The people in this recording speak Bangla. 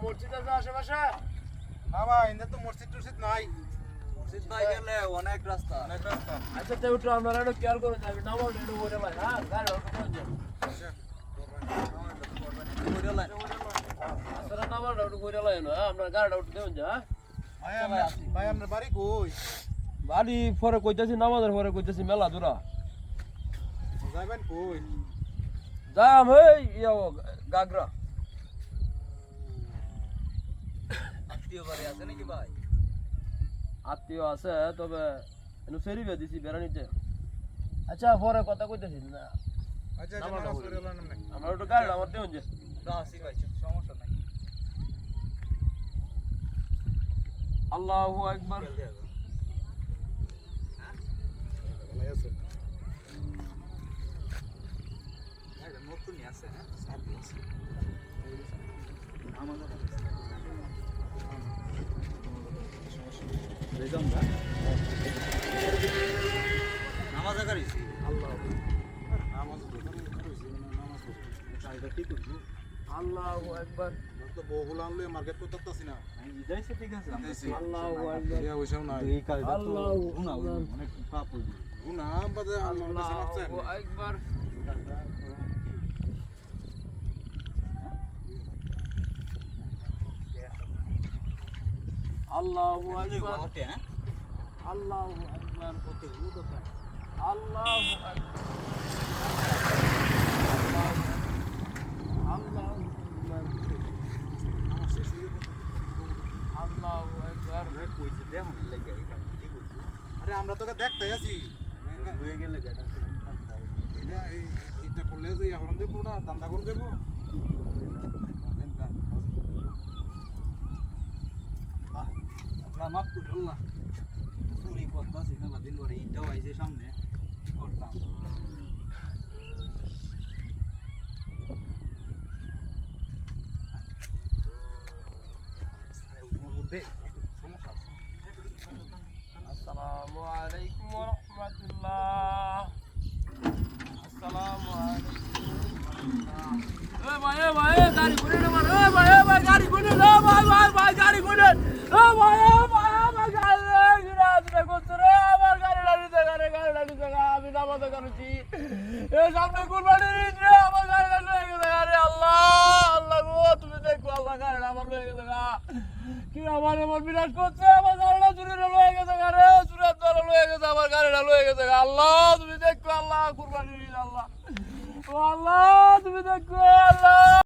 মসজিদ আছে আশেপাশে? না ভাই এখানে তো মসজিদ টসজিদ নাই। অনেক রাস্তা। আচ্ছা তো একটু আপনারা একটু কেয়ার করে যাবেন নামাজ একটু করে ভাই হ্যাঁ গাড়ি আপনারা নামাজ একটু করে লাইন হ্যাঁ আপনার গাড়িটা একটু দেবেন যা ভাই আপনার বাড়ি কই? বাড়ি পরে কইতাছি নামাজের পরে কইতাছি মেলা দূরা যাইবেন কই? যাম এই গাগরা আত্মীয় বাড়ি আছে নাকি ভাই? আত্মীয় আছে তবে ফেরি দিছি বেড়ানিতে আচ্ছা পরে কথা কইতেছি না আচ্ছা আচ্ছা নামাজ পড়ে এলাম না। আমরা একটু গাড়ি আমার দেবেন যে আসি ভাই সমস্যা নাই। আল্লাহু আকবার ভালো আছে। এটা নতুনই আছে হ্যাঁ সাথে আছে। আমাদের বেজম দা নামাজ করিছি আল্লাহ নামাজ দোকানে কইছি নামাজ পড়ছি। চাইদা ঠিক করব। আল্লাহু আকবার তো বহুল আনলে মার্কেট করতেছি না। যাইছে ঠিক আছে আল্লাহু আকবার ইয়া হইছাও না। এই কাজটা তো আল্লাহু গুনাহ আকবার অনেক পাপ হইবে। গুনাহ বাদে আল্লাহর কাছে মাফ চাই। আল্লাহু আকবার আল্লাহু আকবার ওকে হ্যাঁ আল্লাহু আকবার ওকে ও কথা আল্লাহু আকবার আল্লাহু আকবার আমার শেষ হয়ে গেল। আল্লাহু আকবার রে কইছে দেখো লাগে এই কাজ ঠিক হইছে আরে আমরা তোকে দেখতে আছি। হয়ে গেলে যেটা এটা এইটা করলে যে এখন দেবো না দান্দা করে দেবো। আল্লাহ মাফ করুন আল্লাহ চুরি করতেছি না দিন পরে ইটাও আইছে সামনে করতাম আসসালামু আলাইকুম ওয়া রাহমাতুল্লাহ আসসালামু আলাইকুম ভাই গাড়ি করে না ভাই গাড়ি করে না ভাই গাড়ি করে ভাই গাড়ি রাস্তা করতে রে আমার গাড়ি নিতে আমি নামাজ করছি এই সামনে কুরবানি ঈদ রে আমার গাড়ি লয়ে গেছে আরে আল্লাহ আল্লাহ গো তুমি দেখো আল্লাহ গাড়ি আমার লয়ে গেছে কি আমার বিনাশ করছে আমার গাড়িটা চুরি লয়ে গেছে রে চুরের দল লয়ে গেছে আমার গাড়িটা লয়ে গেছে আল্লাহ তুমি দেখো আল্লাহ কুরবানি ঈদ আল্লাহ ও আল্লাহ তুমি দেখো আল্লাহ